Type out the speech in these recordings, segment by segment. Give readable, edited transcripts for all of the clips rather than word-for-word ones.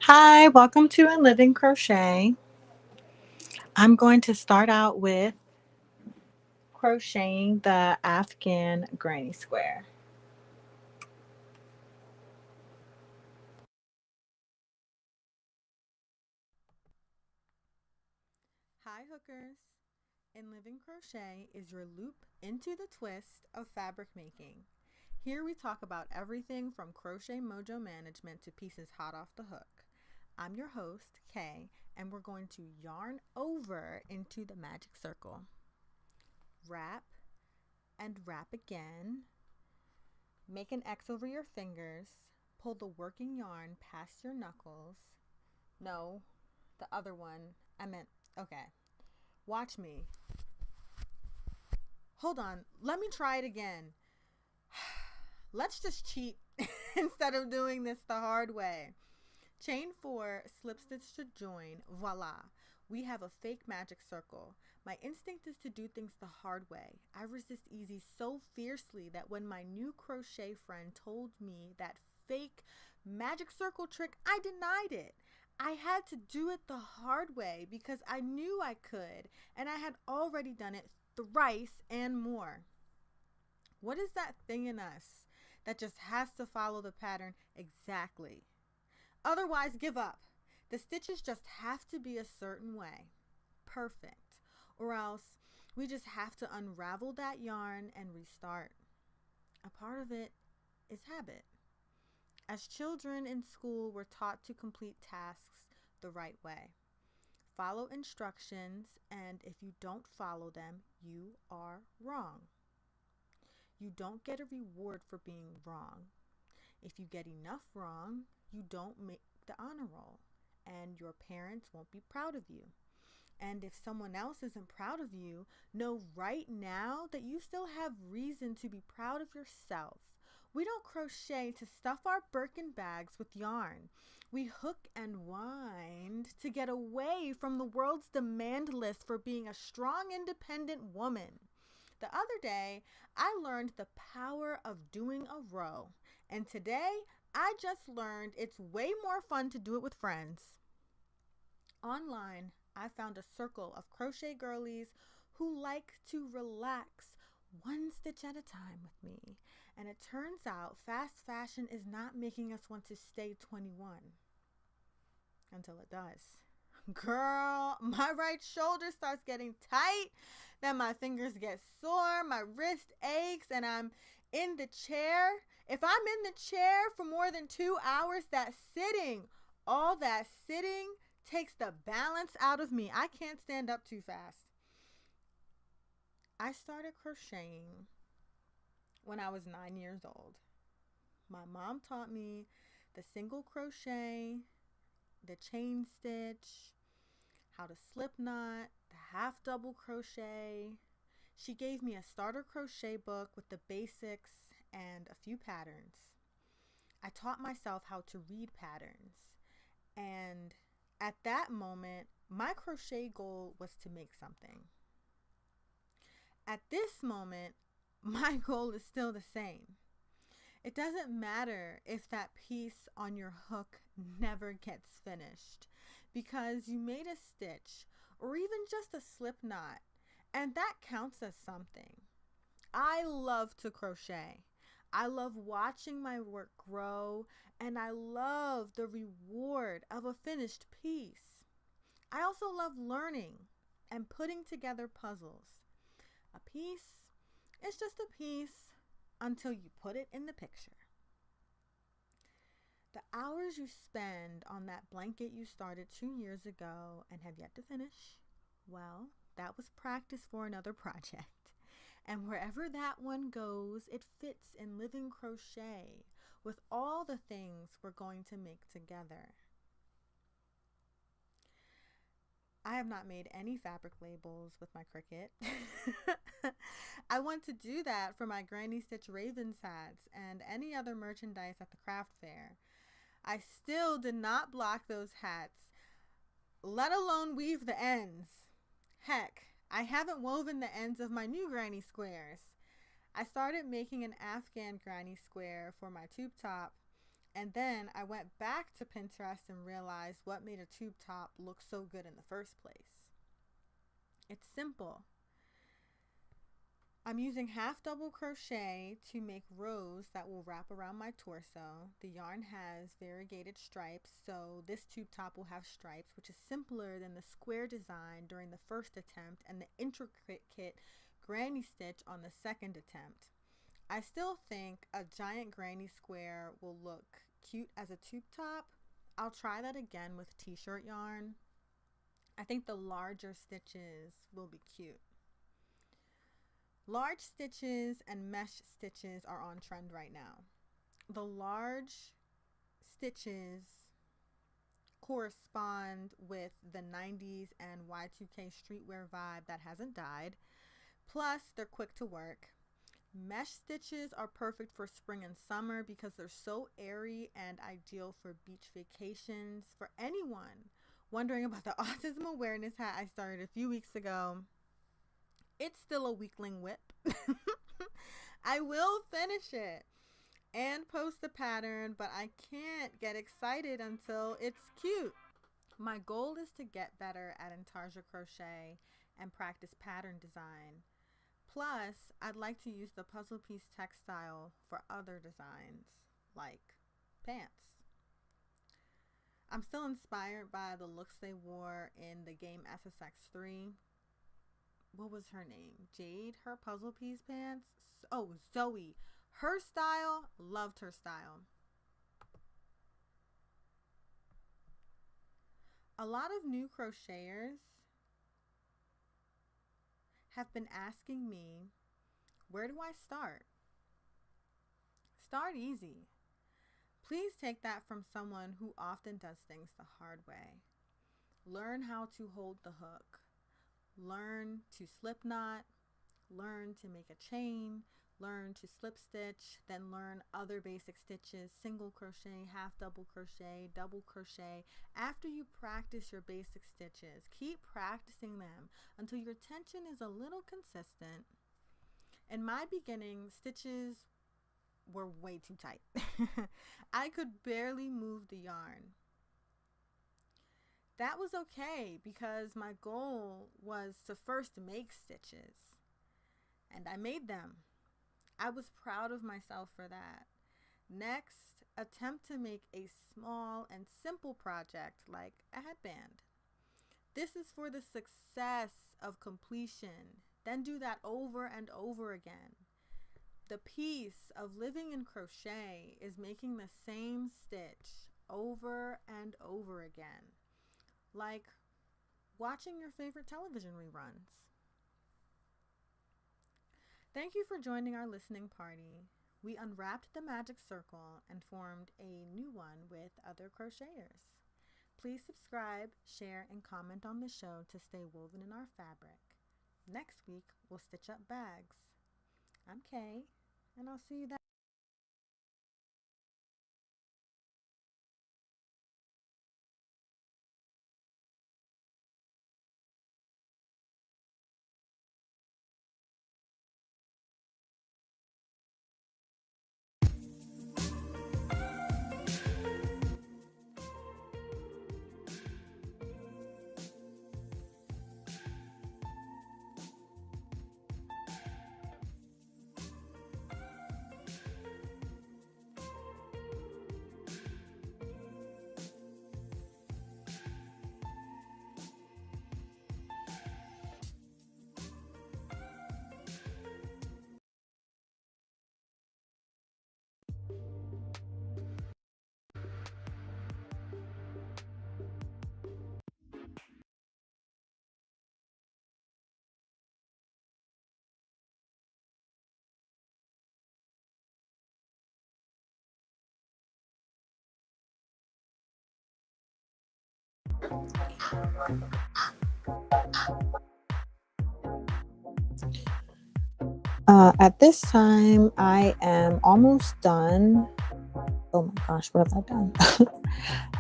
Hi, welcome to A Living Crochet. I'm going to start out with crocheting the Afghan granny square. Hi hookers! In Living Crochet is your loop into the twist of fabric making. Here we talk about everything from crochet mojo management to pieces hot off the hook. I'm your host, Kay, and we're going to yarn over into the magic circle. Wrap and wrap again. Make an X over your fingers. Pull the working yarn past your knuckles. No, the other one. Okay. Watch me. Hold on. Let me try it again. Let's just cheat instead of doing this the hard way. Chain 4, slip stitch to join. Voila. We have a fake magic circle. My instinct is to do things the hard way. I resist easy so fiercely that when my new crochet friend told me that fake magic circle trick, I denied it. I had to do it the hard way because I knew I could, and I had already done it thrice and more. What is that thing in us that just has to follow the pattern exactly? Otherwise, give up. The stitches just have to be a certain way. Perfect. Or else we just have to unravel that yarn and restart. A part of it is habit. As children in school, we're taught to complete tasks the right way. Follow instructions, and if you don't follow them, you are wrong. You don't get a reward for being wrong. If you get enough wrong, you don't make the honor roll, and your parents won't be proud of you. And if someone else isn't proud of you, know right now that you still have reason to be proud of yourself. We don't crochet to stuff our Birkin bags with yarn. We hook and wind to get away from the world's demand list for being a strong, independent woman. The other day, I learned the power of doing a row. And today, I just learned it's way more fun to do it with friends. Online, I found a circle of crochet girlies who like to relax one stitch at a time with me. And it turns out fast fashion is not making us want to stay 21 until it does. Girl, my right shoulder starts getting tight. Then my fingers get sore. My wrist aches and I'm in the chair. If I'm in the chair for more than 2 hours, all that sitting takes the balance out of me. I can't stand up too fast. I started crocheting when I was 9 years old. My mom taught me the single crochet, the chain stitch, how to slip knot, the half double crochet. She gave me a starter crochet book with the basics and a few patterns. I taught myself how to read patterns. And at that moment, my crochet goal was to make something. At this moment, my goal is still the same. It doesn't matter if that piece on your hook never gets finished because you made a stitch or even just a slip knot, and that counts as something. I love to crochet. I love watching my work grow, and I love the reward of a finished piece. I also love learning and putting together puzzles. A piece is just a piece until you put it in the picture. The hours you spend on that blanket you started 2 years ago and have yet to finish, well, that was practice for another project. And wherever that one goes, it fits in living crochet with all the things we're going to make together. I have not made any fabric labels with my Cricut. I want to do that for my Granny Stitch Ravens hats and any other merchandise at the craft fair. I still did not block those hats, let alone weave the ends. Heck, I haven't woven the ends of my new granny squares. I started making an Afghan granny square for my tube top, and then I went back to Pinterest and realized what made a tube top look so good in the first place. It's simple. I'm using half double crochet to make rows that will wrap around my torso. The yarn has variegated stripes, so this tube top will have stripes, which is simpler than the square design during the first attempt and the intricate granny stitch on the second attempt. I still think a giant granny square will look cute as a tube top. I'll try that again with t-shirt yarn. I think the larger stitches will be cute. Large stitches and mesh stitches are on trend right now. The large stitches correspond with the 90s and Y2K streetwear vibe that hasn't died. Plus, they're quick to work. Mesh stitches are perfect for spring and summer because they're so airy and ideal for beach vacations. For anyone wondering about the autism awareness hat I started a few weeks ago, it's still a weakling whip. I will finish it and post the pattern, but I can't get excited until it's cute. My goal is to get better at intarsia crochet and practice pattern design. Plus, I'd like to use the puzzle piece textile for other designs, like pants. I'm still inspired by the looks they wore in the game SSX3. What was her name? Jade, her puzzle piece pants? Oh, Zoe. Her style, loved her style. A lot of new crocheters have been asking me, where do I start? Start easy. Please take that from someone who often does things the hard way. Learn how to hold the hook. Learn to slip knot. Learn to make a chain. Learn to slip stitch. Then learn other basic stitches, single crochet, half double crochet, double crochet. After you practice your basic stitches, keep practicing them until your tension is a little consistent. In my beginning, stitches were way too tight. I could barely move the yarn. That was okay because my goal was to first make stitches, and I made them. I was proud of myself for that. Next, attempt to make a small and simple project like a headband. This is for the success of completion. Then do that over and over again. The peace of living in crochet is making the same stitch over and over again, like watching your favorite television reruns. Thank you for joining our listening party. We unwrapped the magic circle and formed a new one with other crocheters. Please subscribe, share, and comment on the show to stay woven in our fabric. Next week, we'll stitch up bags. I'm Kay, and I'll see you then. At this time, I am almost done. Oh my gosh, what have I done?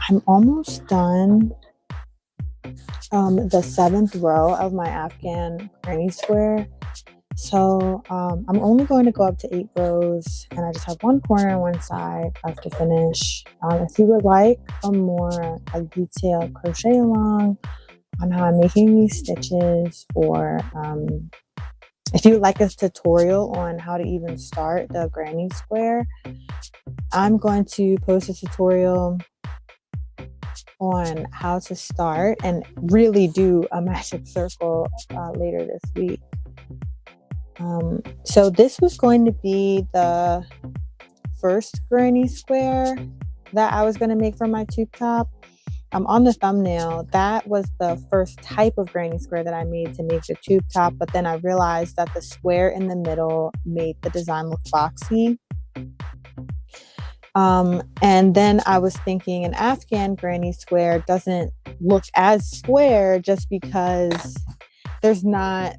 I'm almost done the 7th row of my Afghan granny square. So I'm only going to go up to 8 rows, and I just have one corner on one side left to finish. If you would like a more detailed crochet along on how I'm making these stitches, or if you would like a tutorial on how to even start the granny square, I'm going to post a tutorial on how to start and really do a magic circle later this week. So this was going to be the first granny square that I was going to make for my tube top. On the thumbnail, that was the first type of granny square that I made to make the tube top, but then I realized that the square in the middle made the design look boxy. And then I was thinking an Afghan granny square doesn't look as square just because there's not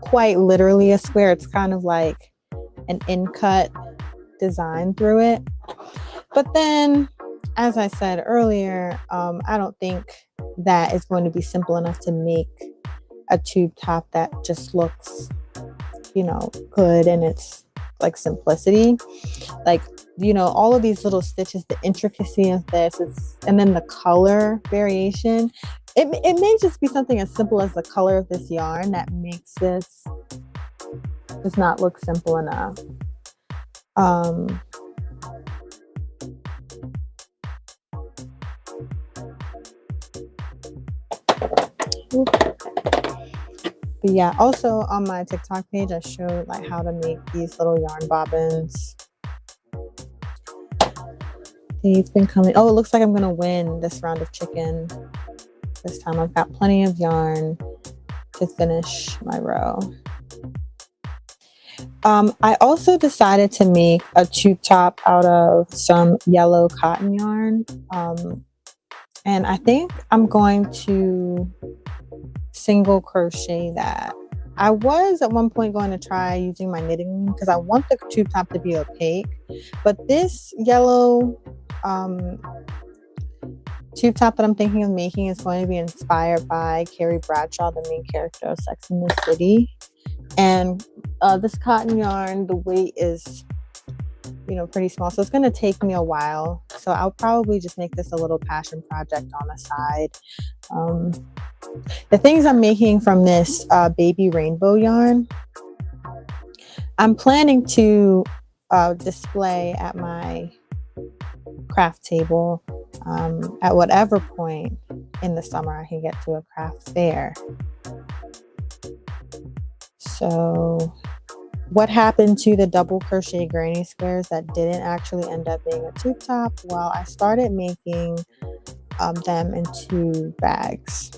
quite literally a square. It's kind of like an in-cut design through it. But then, as I said earlier, I don't think that is going to be simple enough to make a tube top that just looks, good, and it's like simplicity. Like, all of these little stitches, the intricacy of this, and then the color variation. It may just be something as simple as the color of this yarn that makes this does not look simple enough. But yeah, also on my TikTok page, I showed like how to make these little yarn bobbins. They've been coming. Oh, it looks like I'm gonna win this round of chicken. This time I've got plenty of yarn to finish my row. I also decided to make a tube top out of some yellow cotton yarn. And I think I'm going to single crochet that. I was at one point going to try using my knitting because I want the tube top to be opaque, but this yellow tube top that I'm thinking of making is going to be inspired by Carrie Bradshaw, the main character of Sex and the City. And this cotton yarn, the weight is pretty small, so it's going to take me a while. So I'll probably just make this a little passion project on the side. The things I'm making from this baby rainbow yarn, I'm planning to display at my craft table at whatever point in the summer I can get to a craft fair. So what happened to the double crochet granny squares that didn't actually end up being a tube top? Well, I started making them into bags.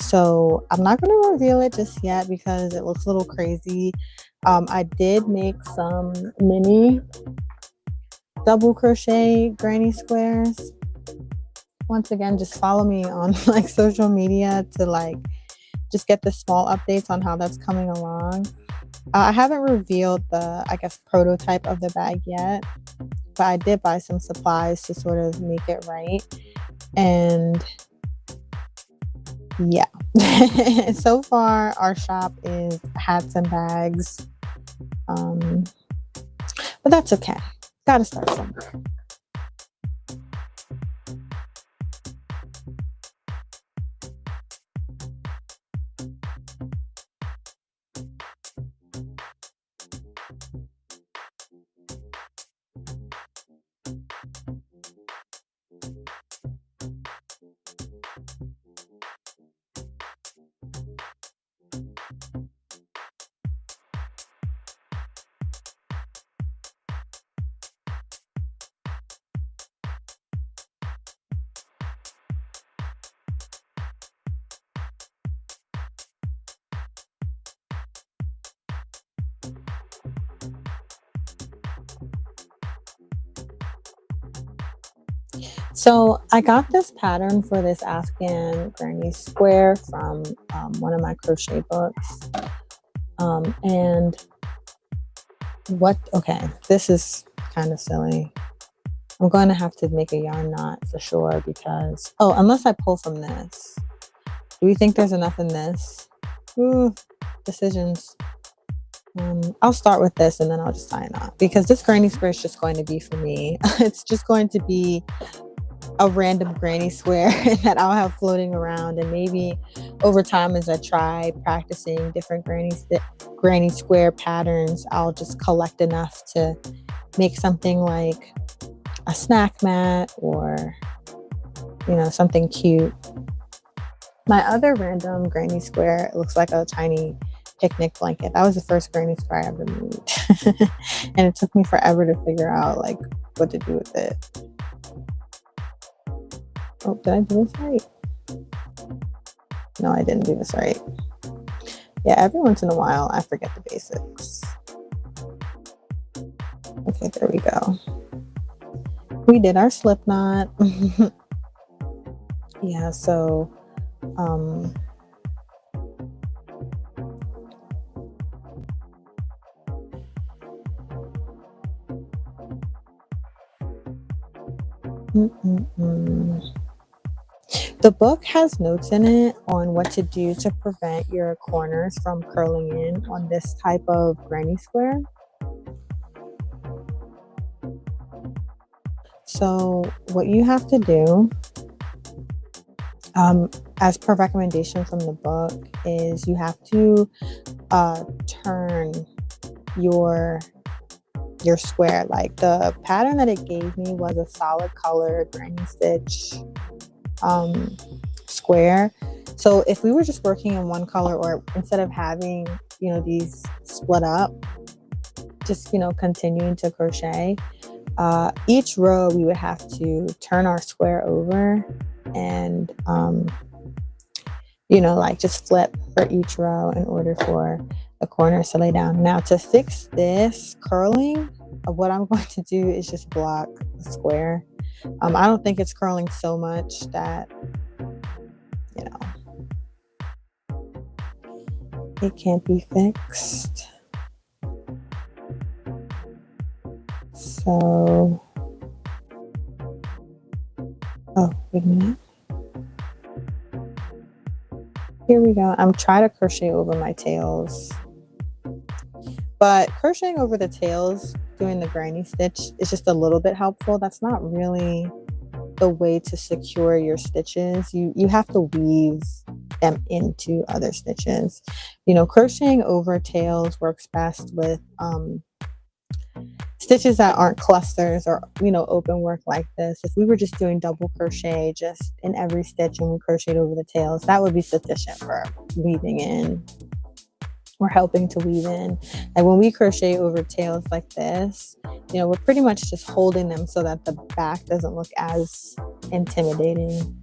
So I'm not going to reveal it just yet because it looks a little crazy. I did make some mini double crochet granny squares. Once again, just follow me on like social media to like just get the small updates on how that's coming along. I haven't revealed the, I guess, prototype of the bag yet, but I did buy some supplies to sort of make it right. And yeah, so far our shop is hats and bags, but that's okay. Gotta start somewhere. So I got this pattern for this Afghan granny square from one of my crochet books. And okay, this is kind of silly. I'm going to have to make a yarn knot for sure because, oh, unless I pull from this. Do you think there's enough in this? Ooh, decisions. I'll start with this and then I'll just tie a knot because this granny square is just going to be for me. It's just going to be a random granny square that I'll have floating around, and maybe over time as I try practicing different granny square patterns, I'll just collect enough to make something like a snack mat or, you know, something cute. My other random granny square, it looks like a tiny picnic blanket. That was the first granny square I ever made. And it took me forever to figure out like what to do with it. Oh, did I do this right? No, I didn't do this right. Yeah, every once in a while I forget the basics. Okay, there we go. We did our slip knot. Yeah, so the book has notes in it on what to do to prevent your corners from curling in on this type of granny square. So what you have to do, as per recommendation from the book, is you have to turn your square. Like the pattern that it gave me was a solid color granny stitch square. So if we were just working in one color, or instead of having, you know, these split up, just, you know, continuing to crochet, each row we would have to turn our square over and you know, like just flip for each row in order for the corners to lay down. Now to fix this curling, what I'm going to do is just block the square. I don't think it's curling so much that, you know, it can't be fixed. So, oh, wait a minute. Here we go. I'm trying to crochet over my tails, but crocheting over the tails, doing the granny stitch is just a little bit helpful. That's not really the way to secure your stitches. You have to weave them into other stitches. You know, crocheting over tails works best with stitches that aren't clusters or, you know, open work like this, if we were just doing double crochet just in every stitch and we crocheted over the tails, that would be sufficient for weaving in or helping to weave in. And when we crochet over tails like this, you know, we're pretty much just holding them so that the back doesn't look as intimidating.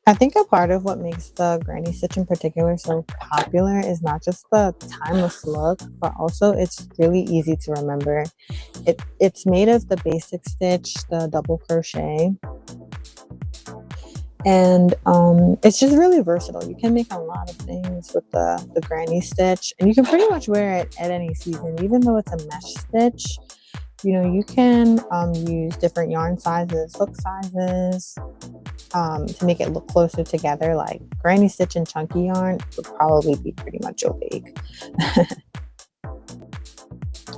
I think a part of what makes the granny stitch in particular so popular is not just the timeless look, but also it's really easy to remember. It's made of the basic stitch, the double crochet, and it's just really versatile. You can make a lot of things with the granny stitch, and you can pretty much wear it at any season, even though it's a mesh stitch. You know, you can use different yarn sizes, hook sizes, to make it look closer together. Like granny stitch and chunky yarn would probably be pretty much opaque.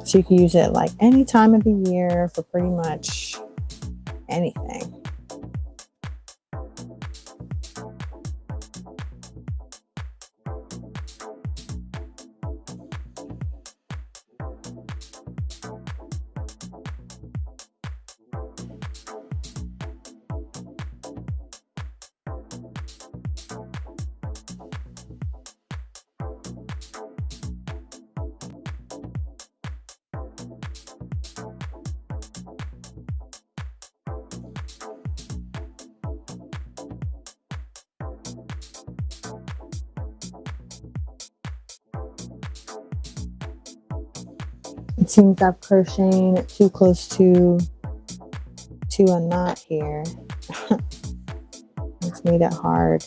So you can use it like any time of the year for pretty much anything. It seems I'm crocheting too close to a knot here. It's made it hard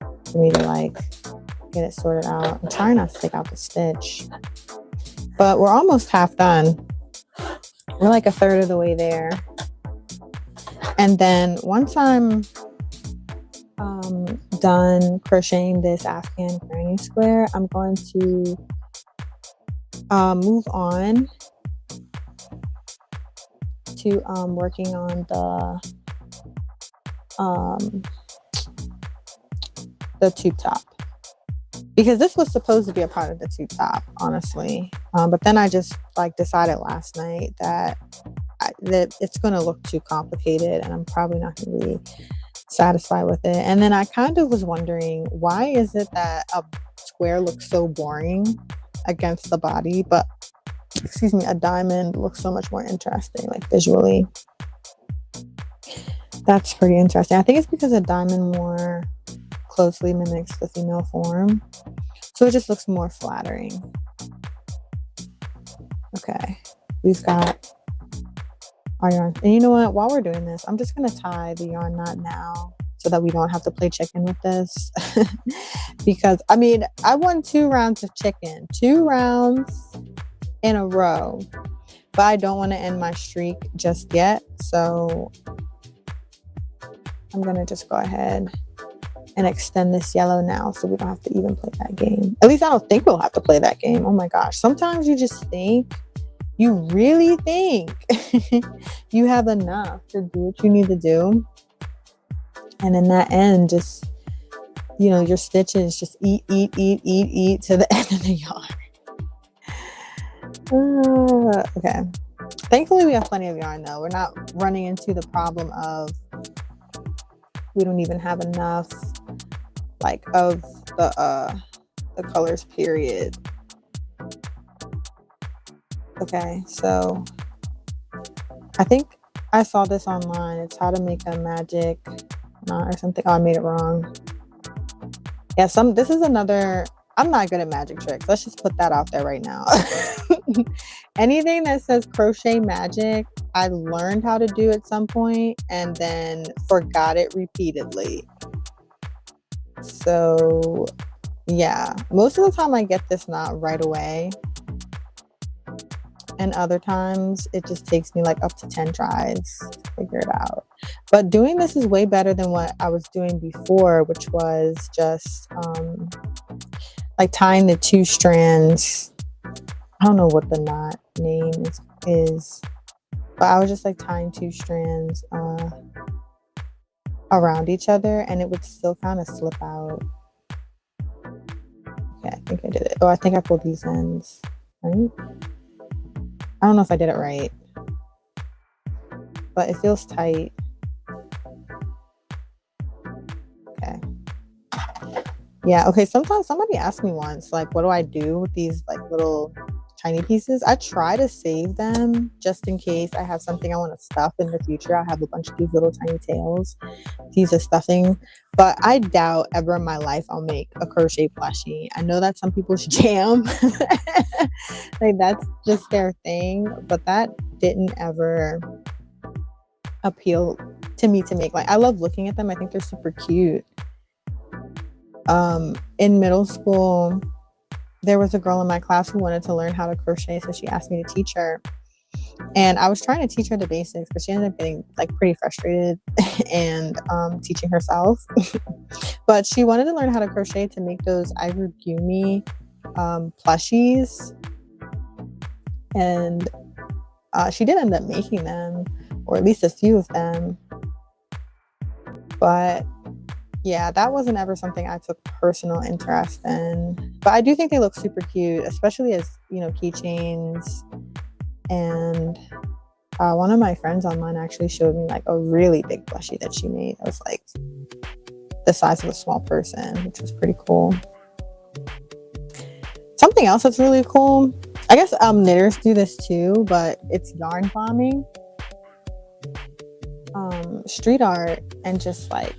for me to like get it sorted out. I'm trying not to take out the stitch, but we're almost half done. We're like a third of the way there. And then once I'm done crocheting this Afghan granny square, I'm going to move on to working on the tube top, because this was supposed to be a part of the tube top, honestly, but then I just like decided last night that it's going to look too complicated and I'm probably not going to be satisfied with it. And then I kind of was wondering, why is it that a square looks so boring against the body, but excuse me, a diamond looks so much more interesting, like visually? That's pretty interesting. I think it's because a diamond more closely mimics the female form, so it just looks more flattering. Okay, we've got our yarn. And you know what? While we're doing this, I'm just going to tie the yarn knot now so that we don't have to play chicken with this. Because, I mean, I won 2 rounds of chicken, 2 rounds in a row. But I don't want to end my streak just yet. So I'm going to just go ahead and extend this yellow now so we don't have to even play that game. At least I don't think we'll have to play that game. Oh my gosh. Sometimes you just think, you really think you have enough to do what you need to do. And in that end, just, you know, your stitches just eat to the end of the yarn. Okay. Thankfully, we have plenty of yarn though. We're not running into the problem of we don't even have enough like of the colors, period. Okay, so I think I saw this online. It's how to make a magic knot or something. Oh, I made it wrong. Yeah, this is another, I'm not good at magic tricks. Let's just put that out there right now. Anything that says crochet magic, I learned how to do at some point and then forgot it repeatedly. So yeah, most of the time I get this knot right away. And other times it just takes me like up to 10 tries to figure it out. But doing this is way better than what I was doing before, which was just like tying the 2 strands. I don't know what the knot name is, but I was just like tying 2 strands around each other and it would still kind of slip out. Okay, I think I did it. Oh, I think I pulled these ends, right? I don't know if I did it right, but it feels tight. Okay. Yeah, okay, sometimes somebody asked me once, like, what do I do with these like little tiny pieces? I try to save them just in case I have something I want to stuff in the future. I have a bunch of these little tiny tails. These are stuffing, but I doubt ever in my life I'll make a crochet plushie. I know that's some people's jam. Like that's just their thing, but that didn't ever appeal to me to make. Like I love looking at them. I think they're super cute. In middle school, there was a girl in my class who wanted to learn how to crochet, so she asked me to teach her. And I was trying to teach her the basics, but she ended up getting like pretty frustrated and teaching herself. But she wanted to learn how to crochet to make those igurumi plushies. And she did end up making them, or at least a few of them. But yeah, that wasn't ever something I took personal interest in. But I do think they look super cute, especially as, you know, keychains. And one of my friends online actually showed me like a really big plushie that she made. It was like the size of a small person, which was pretty cool. Something else that's really cool, I guess knitters do this too, but it's yarn bombing. Street art and just like,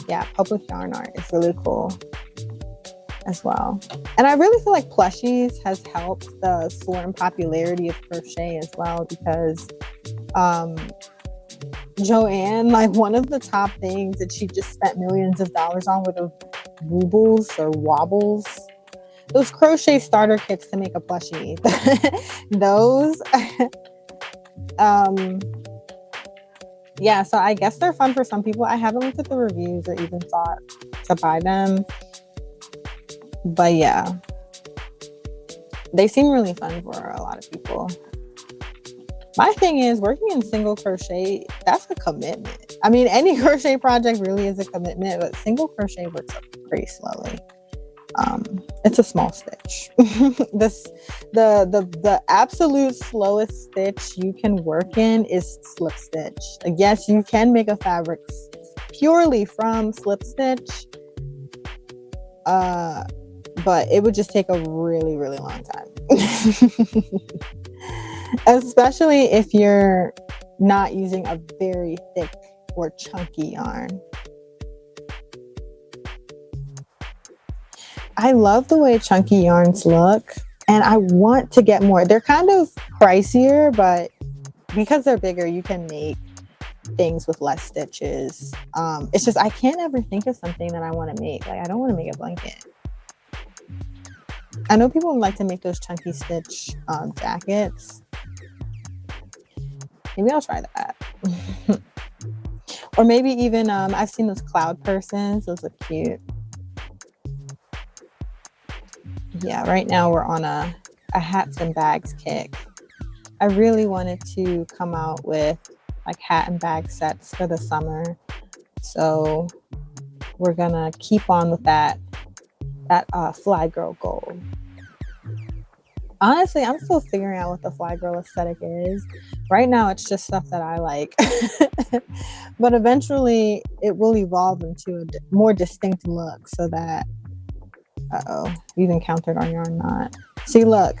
yeah, public yarn art is really cool as well. And I really feel like plushies has helped the soar in popularity of crochet as well, because Joanne, like one of the top things that she just spent millions of dollars on were those wobbles or wobbles, those crochet starter kits to make a plushie. Those yeah, so I guess they're fun for some people. I haven't looked at the reviews or even thought to buy them, but yeah, they seem really fun for a lot of people. My thing is, working in single crochet, that's a commitment. I mean, any crochet project really is a commitment, but single crochet works up pretty slowly. It's a small stitch. The absolute slowest stitch you can work in is slip stitch. Like, yes, you can make a fabric purely from slip stitch, but it would just take a really, really long time. Especially if you're not using a very thick or chunky yarn. I love the way chunky yarns look, and I want to get more. They're kind of pricier, but because they're bigger, you can make things with less stitches. It's just I can't ever think of something that I want to make. Like, I don't want to make a blanket. I know people like to make those chunky stitch jackets. Maybe I'll try that. Or maybe even I've seen those cloud persons. Those look cute. Yeah, right now we're on a hats and bags kick. I really wanted to come out with like hat and bag sets for the summer. So we're gonna keep on with that fly girl goal. Honestly, I'm still figuring out what the fly girl aesthetic is. Right now, it's just stuff that I like. But eventually, it will evolve into a more distinct look so that, we've encountered our yarn knot. See, look,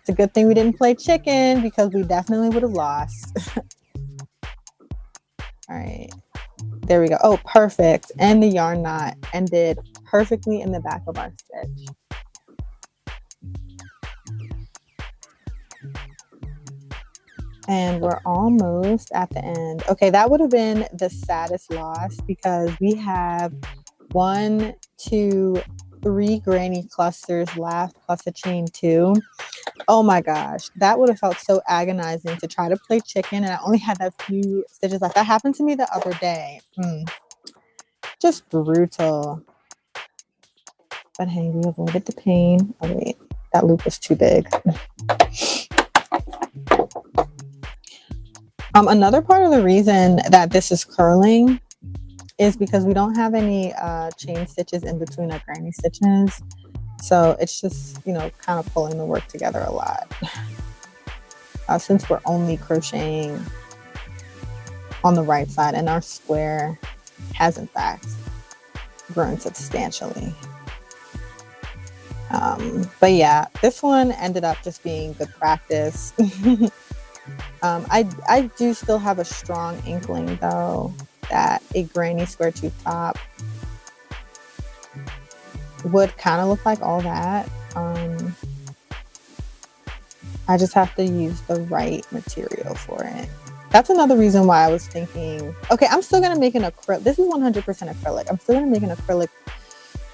it's a good thing we didn't play chicken because we definitely would have lost. All right, there we go. Oh, perfect. And the yarn knot ended perfectly in the back of our stitch. And we're almost at the end. Okay, that would have been the saddest loss because we have 1, 2, 3 granny clusters left plus a chain 2. Oh my gosh, that would have felt so agonizing to try to play chicken, and I only had that few stitches left. That happened to me the other day. Just brutal. But hey, we avoided the pain. Oh wait, that loop was too big. Another part of the reason that this is curling is because we don't have any chain stitches in between our granny stitches. So it's just, you know, kind of pulling the work together a lot. Since we're only crocheting on the right side and our square has in fact grown substantially. But yeah, this one ended up just being good practice. I do still have a strong inkling though that a granny square tube top would kind of look like all that. I just have to use the right material for it. That's another reason why I was thinking, okay, I'm still gonna make an acrylic. This is 100% acrylic. I'm still gonna make an acrylic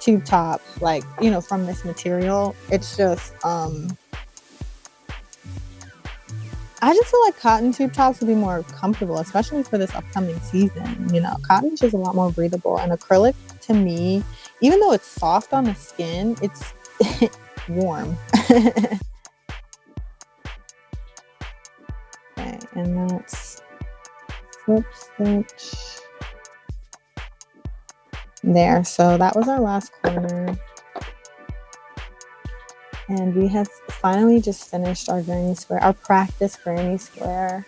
tube top, like, you know, from this material. It's just I just feel like cotton tube tops would be more comfortable, especially for this upcoming season. You know, cotton is just a lot more breathable, and acrylic to me, even though it's soft on the skin, it's warm. Okay, and that's slip stitch there. So that was our last corner. And we have finally just finished our granny square, our practice granny square.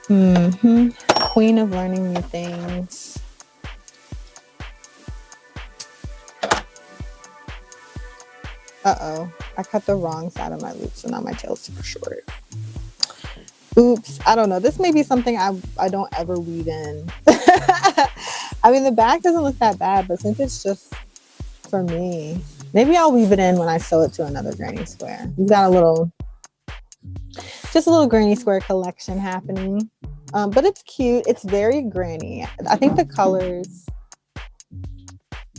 Queen of learning new things. Uh-oh, I cut the wrong side of my loop, so now my tail's super short. Oops, I don't know. This may be something I don't ever weave in. I mean, the back doesn't look that bad, but since it's just for me, maybe I'll weave it in when I sew it to another granny square. We've got just a little granny square collection happening. But it's cute. It's very granny. I think the colors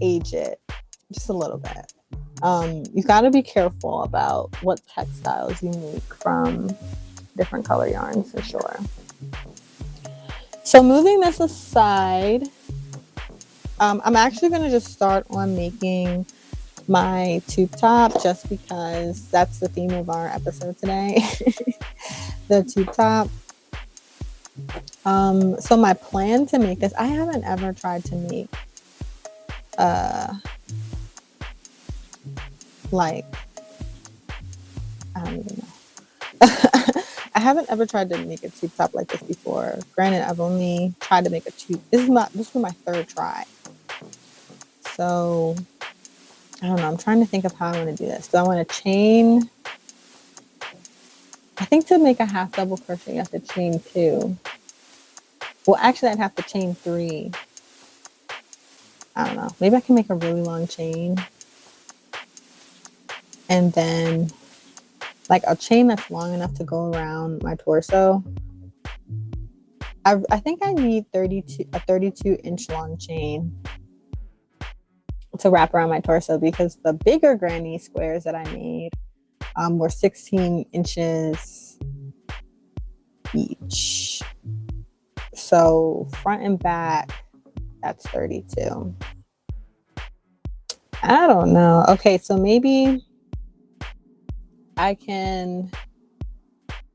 age it just a little bit. You've got to be careful about what textiles you make from different color yarns for sure. So moving this aside, I'm actually going to just start on making my tube top just because that's the theme of our episode today. The tube top. So my plan to make this, I haven't ever tried to make like, I don't even know. I haven't ever tried to make a tube top like this before. Granted, I've only tried to make a tube. This was my third try. So I don't know. I'm trying to think of how I want to do this. Do I want to chain? I think to make a half double crochet, you have to chain 2. Well, actually, I'd have to chain 3. I don't know. Maybe I can make a really long chain and then like a chain that's long enough to go around my torso. I think I need a 32-inch long chain to wrap around my torso, because the bigger granny squares that I made were 16 inches each. So front and back, that's 32. I don't know. Okay, so maybe I can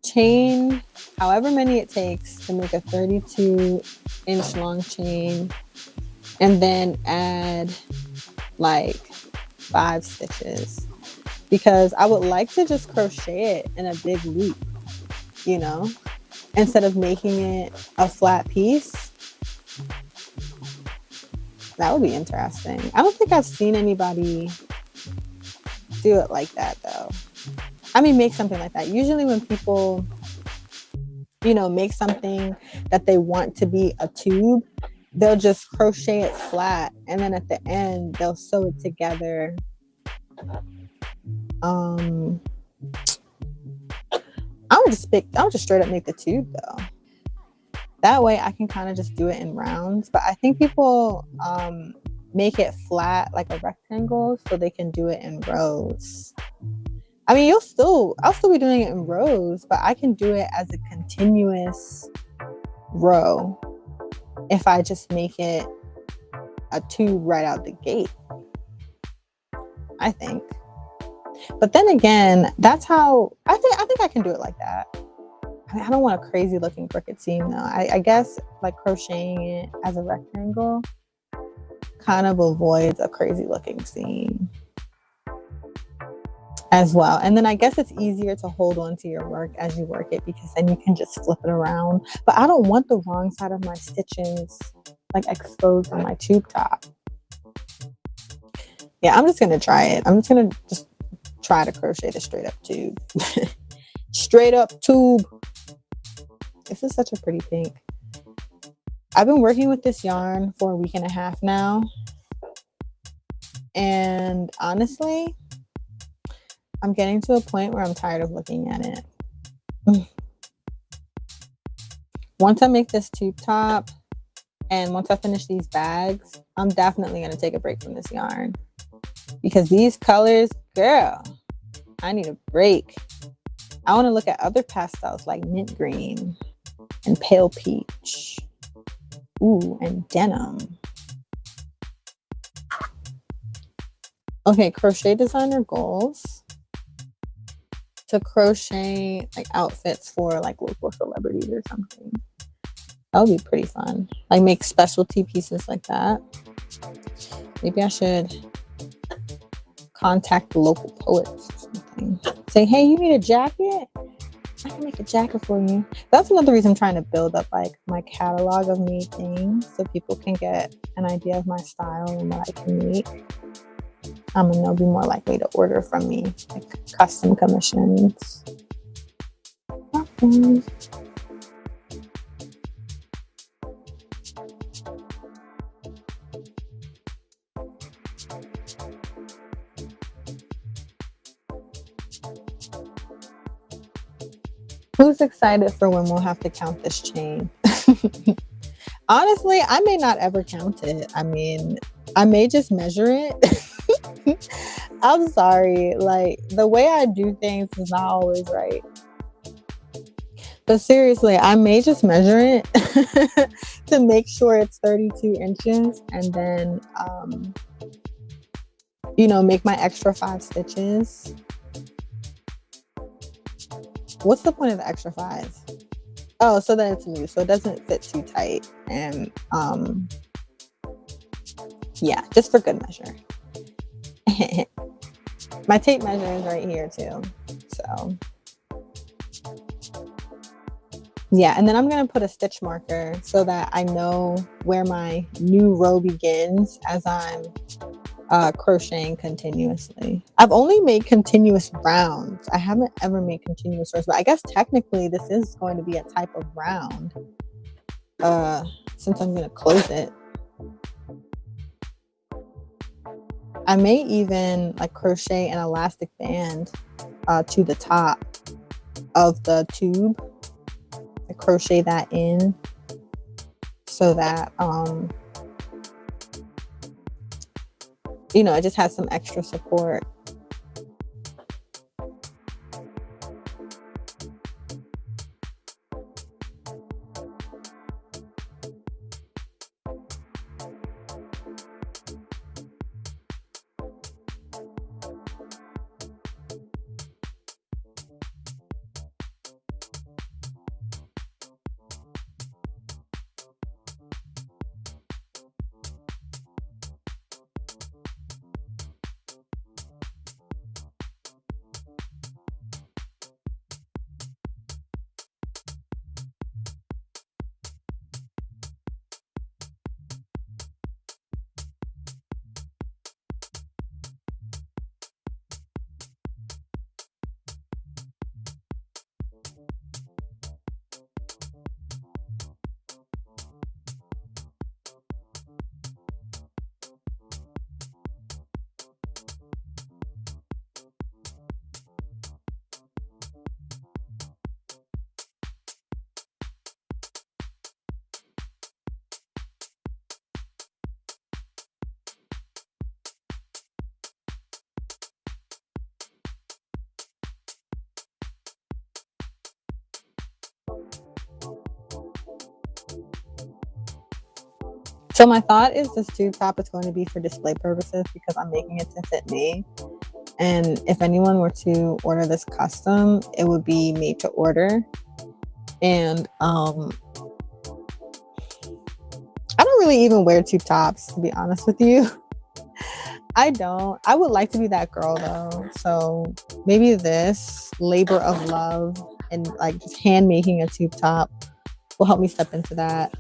chain however many it takes to make a 32-inch long chain, and then add like 5 stitches, because I would like to just crochet it in a big loop, you know, instead of making it a flat piece. That would be interesting. I don't think I've seen anybody do it like that though. I mean, make something like that. Usually when people, you know, make something that they want to be a tube, they'll just crochet it flat, and then at the end they'll sew it together. I would just straight up make the tube though. That way I can kind of just do it in rounds. But I think people make it flat like a rectangle so they can do it in rows. I mean, I'll still be doing it in rows, but I can do it as a continuous row if I just make it a tube right out the gate, I think. But then again, that's how I think I can do it like that. I mean, I don't want a crazy looking crooked seam though. I guess like crocheting it as a rectangle kind of avoids a crazy looking seam as well. And then I guess it's easier to hold on to your work as you work it, because then you can just flip it around. But I don't want the wrong side of my stitches like exposed on my tube top. Yeah, I'm just gonna try it. I'm just gonna try to crochet the straight up tube. Straight up tube. This is such a pretty pink. I've been working with this yarn for a week and a half now, and honestly, I'm getting to a point where I'm tired of looking at it. Once I make this tube top, and once I finish these bags, I'm definitely going to take a break from this yarn, because these colors, girl, I need a break. I want to look at other pastels like mint green and pale peach. Ooh, and denim. Okay, crochet designer goals. To crochet like outfits for like local celebrities or something. That would be pretty fun. Like make specialty pieces like that. Maybe I should contact the local poets or something. Say, hey, you need a jacket? I can make a jacket for you. That's another reason I'm trying to build up like my catalog of made things, so people can get an idea of my style and what I can make. And they'll be more likely to order from me, like custom commissions. Okay. Who's excited for when we'll have to count this chain? Honestly, I may not ever count it. I mean, I may just measure it. I'm sorry. Like, the way I do things is not always right. But seriously, I may just measure it to make sure it's 32 inches, and then, make my extra 5 stitches. What's the point of the extra 5? Oh, so that it's loose, so it doesn't fit too tight. And yeah, just for good measure. My tape measure is right here too. So yeah, and then I'm gonna put a stitch marker so that I know where my new row begins as I'm crocheting continuously. I've only made continuous rounds. I haven't ever made continuous rows, but I guess technically this is going to be a type of round since I'm going to close it. I may even like crochet an elastic band to the top of the tube. I crochet that in so that you know, it just has some extra support. So my thought is this tube top is going to be for display purposes because I'm making it to fit me. And if anyone were to order this custom, it would be made to order. And I don't really even wear tube tops, to be honest with you. I don't. I would like to be that girl though. So maybe this labor of love and like just hand making a tube top will help me step into that.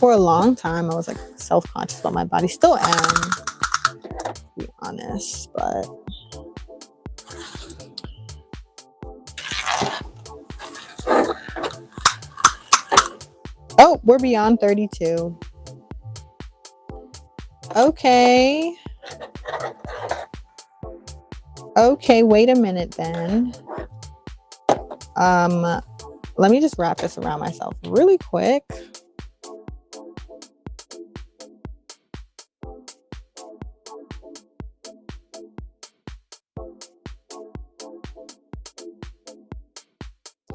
For a long time, I was like self-conscious about my body. Still am, to be honest, but oh, we're beyond 32. Okay. Okay, wait a minute then. Let me just wrap this around myself really quick.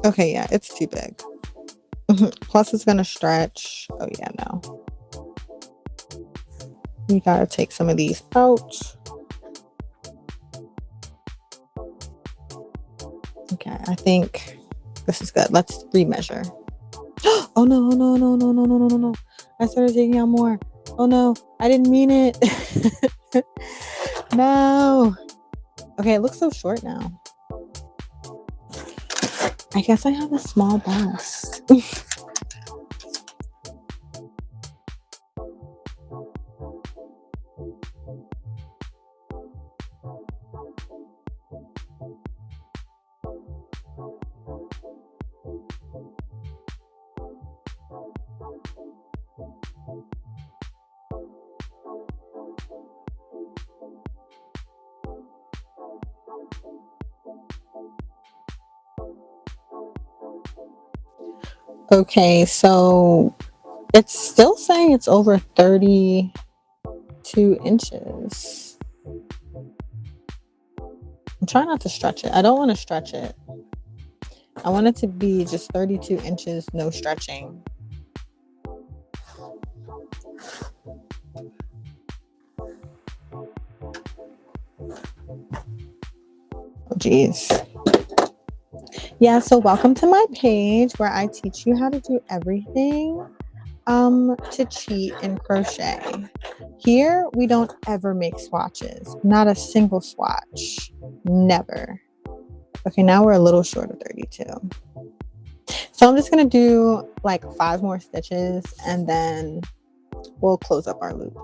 Okay, yeah, it's too big. Plus it's gonna stretch. Oh yeah, no. You gotta take some of these out. Okay, I think this is good. Let's remeasure. Oh no, no, no, no, no, no, no, no, no. I started taking out more. Oh no, I didn't mean it. No. Okay, it looks so short now. I guess I have a small bust. Okay, so it's still saying it's over 32 inches. I'm trying not to stretch it. I don't want to stretch it. I want it to be just 32 inches, no stretching. Oh, geez. Yeah, so welcome to my page where I teach you how to do everything to cheat in crochet. Here, we don't ever make swatches. Not a single swatch. Never. Okay, now we're a little short of 32. So I'm just going to do like 5 more stitches and then we'll close up our loop.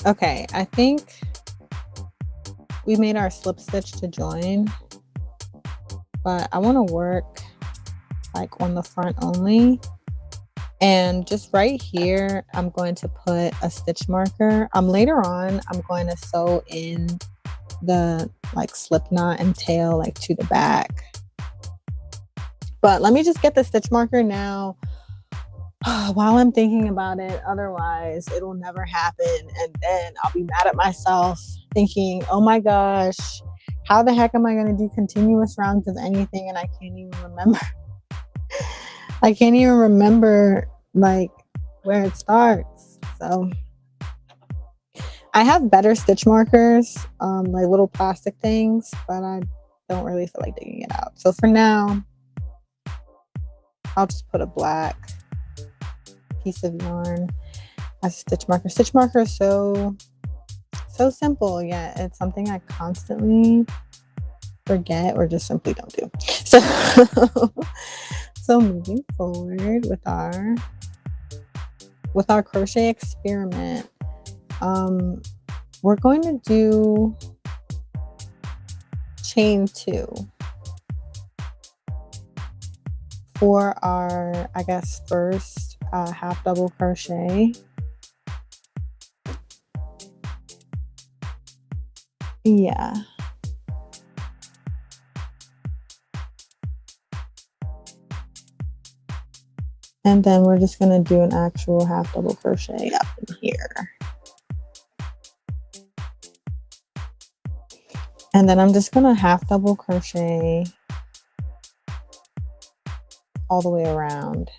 Okay, I think we made our slip stitch to join, but I want to work like on the front only. And just right here, I'm going to put a stitch marker. Later on, I'm going to sew in the like slip knot and tail like to the back. But let me just get the stitch marker now while I'm thinking about it. Otherwise, it'll never happen. And then I'll be mad at myself thinking, oh my gosh, how the heck am I going to do continuous rounds of anything? And I can't even remember. I can't even remember like where it starts. So I have better stitch markers, like little plastic things, but I don't really feel like digging it out. So for now, I'll just put a black piece of yarn as a stitch marker. Stitch marker is so simple, yet it's something I constantly forget or just simply don't do. So moving forward with our crochet experiment, we're going to do chain 2 for our, I guess, first half double crochet. Yeah. And then we're just going to do an actual half double crochet up in here. And then I'm just going to half double crochet all the way around.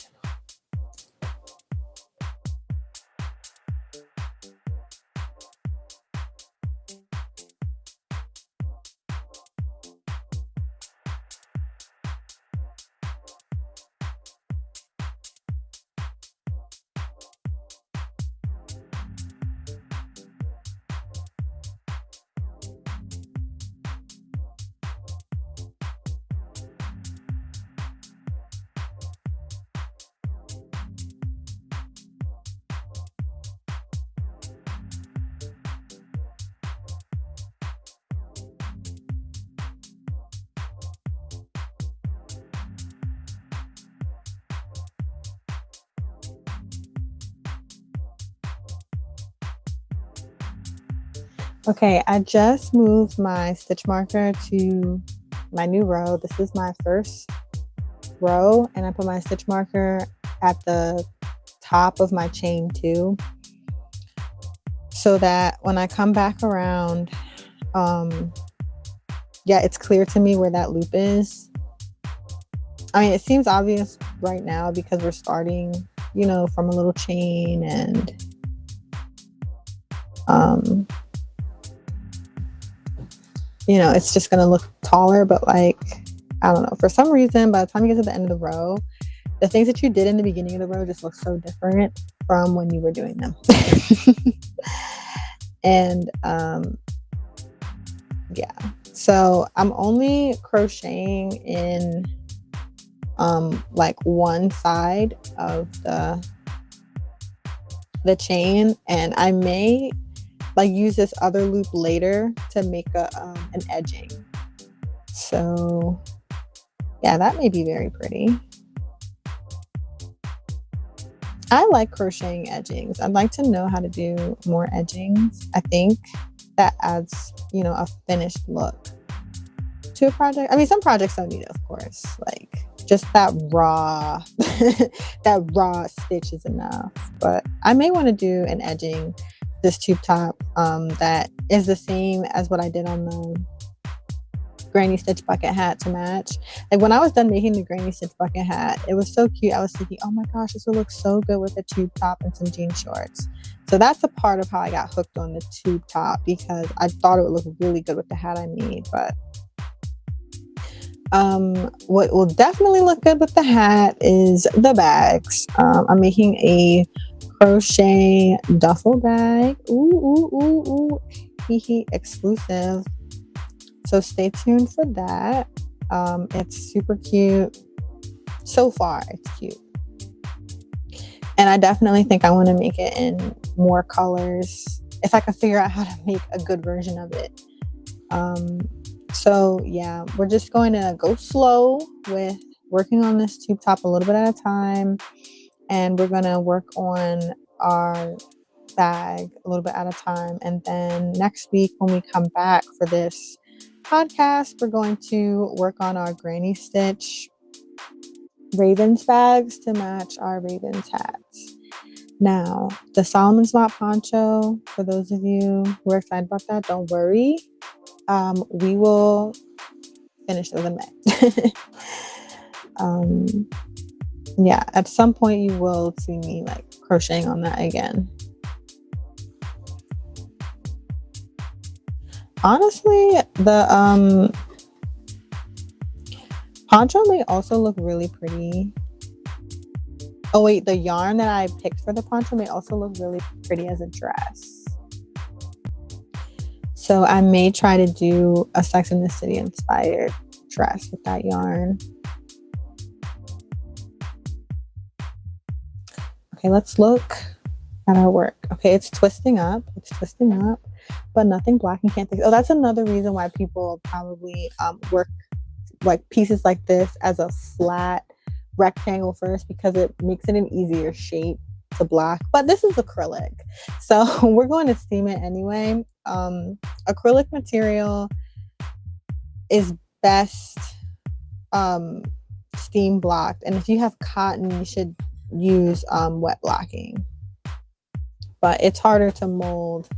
Okay, I just moved my stitch marker to my new row. This is my first row, and I put my stitch marker at the top of my chain 2 so that when I come back around, yeah, it's clear to me where that loop is. I mean, it seems obvious right now because we're starting, you know, from a little chain, and you know, it's just going to look taller, but like, I don't know, for some reason, by the time you get to the end of the row, the things that you did in the beginning of the row just look so different from when you were doing them. And yeah, so I'm only crocheting in like one side of the chain, and I may like use this other loop later to make an edging. So yeah, that may be very pretty. I like crocheting edgings. I'd like to know how to do more edgings. I think that adds, you know, a finished look to a project. I mean, some projects don't need it, of course. Like just that raw that raw stitch is enough. But I may want to do an edging this tube top that is the same as what I did on the granny stitch bucket hat to match. Like when I was done making the granny stitch bucket hat, it was so cute. I was thinking, oh my gosh, this will look so good with a tube top and some jean shorts. So that's a part of how I got hooked on the tube top, because I thought it would look really good with the hat I made. But what will definitely look good with the hat is the bags. I'm making a crochet duffel bag. Ooh, exclusive. So stay tuned for that. It's super cute. So far, it's cute. And I definitely think I want to make it in more colors if I can figure out how to make a good version of it. So yeah, we're just going to go slow with working on this tube top a little bit at a time, and we're going to work on our bag a little bit at a time. And then next week when we come back for this podcast, we're going to work on our granny stitch Ravens bags to match our Ravens hats. Now, the Solomon's Knot poncho, for those of you who are excited about that, don't worry. We will finish those in May. Yeah, at some point you will see me like crocheting on that again. Honestly, the poncho may also look really pretty. Oh wait, the yarn that I picked for the poncho may also look really pretty as a dress. So I may try to do a Sex and the City inspired dress with that yarn. Okay, let's look at our work. Okay, it's twisting up, but nothing black and can't think. Oh, that's another reason why people probably work like pieces like this as a flat rectangle first, because it makes it an easier shape to block. But this is acrylic, so we're going to steam it anyway. Acrylic material is best steam blocked, and if you have cotton, you should use wet blocking. But it's harder to mold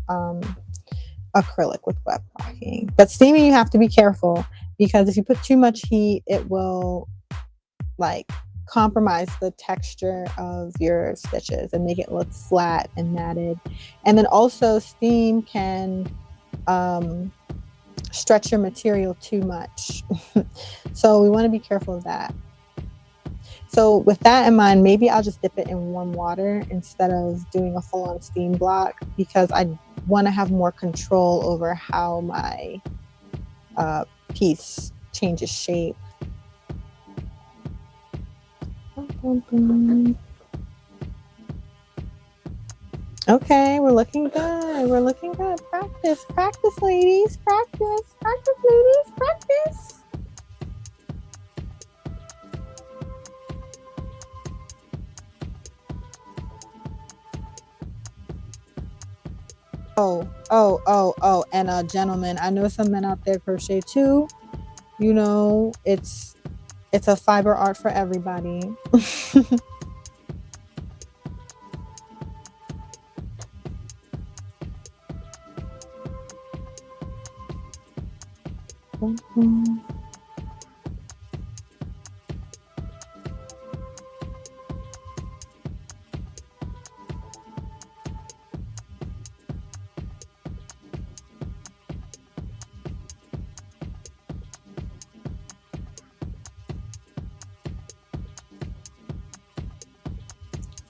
acrylic with wet blocking. But steaming, you have to be careful, because if you put too much heat, it will like compromise the texture of your stitches and make it look flat and matted. And then also steam can stretch your material too much. So we want to be careful of that. So with that in mind, maybe I'll just dip it in warm water instead of doing a full-on steam block, because I want to have more control over how my piece changes shape. Okay, we're looking good. We're looking good. Practice, practice, ladies. Practice, practice, ladies. Practice. Oh, and gentlemen, I know some men out there crochet too. You know, it's a fiber art for everybody.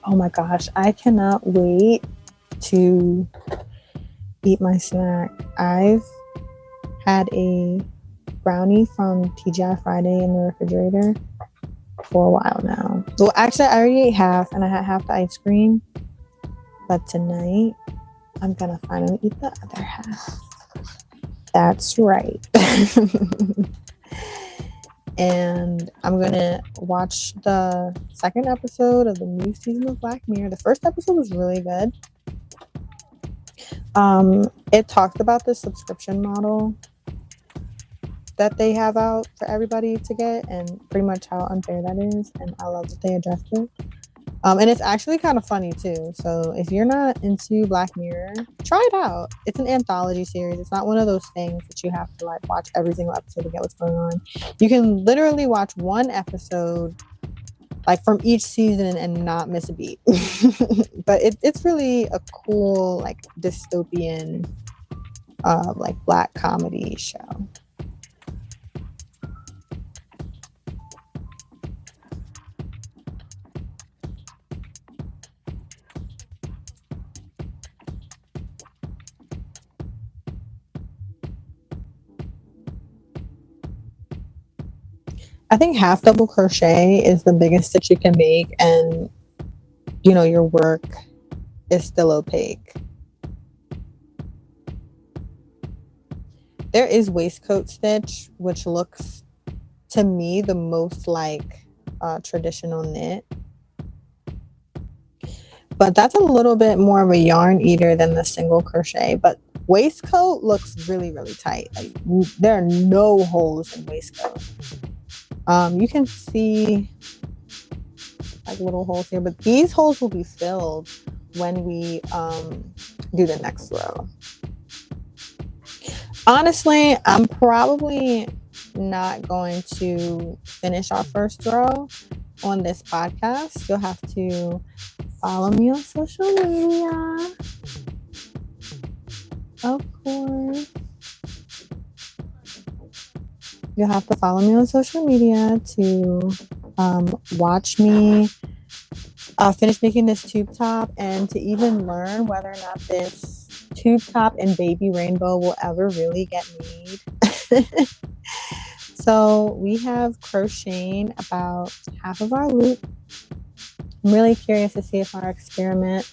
Oh my gosh, I cannot wait to eat my snack. I've had a brownie from TGI Friday in the refrigerator for a while now. Well, actually, I already ate half, and I had half the ice cream. But tonight, I'm gonna finally eat the other half. That's right. And I'm gonna watch the second episode of the new season of Black Mirror. The first episode was really good. It talked about the subscription model that they have out for everybody to get, and pretty much how unfair that is. And I love that they addressed it. And it's actually kind of funny too. So if you're not into Black Mirror, try it out. It's an anthology series. It's not one of those things that you have to like watch every single episode to get what's going on. You can literally watch one episode like from each season and not miss a beat. But it's really a cool like dystopian like Black comedy show. I think half double crochet is the biggest stitch you can make, and you know your work is still opaque. There is waistcoat stitch, which looks to me the most like traditional knit, but that's a little bit more of a yarn eater than the single crochet. But waistcoat looks really, really tight. Like there are no holes in waistcoat. You can see like little holes here, but these holes will be filled when we do the next row. Honestly, I'm probably not going to finish our first row on this podcast. You'll have to follow me on social media, of course. You'll have to follow me on social media to watch me finish making this tube top, and to even learn whether or not this tube top and baby rainbow will ever really get made. So we have crocheting about half of our loop. I'm really curious to see if our experiment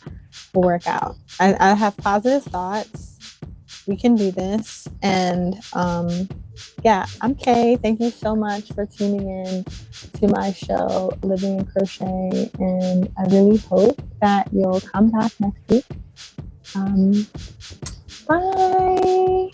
will work out. I have positive thoughts. We can do this. And yeah, I'm Kay. Thank you so much for tuning in to my show, Living in Crochet. And I really hope that you'll come back next week. Bye.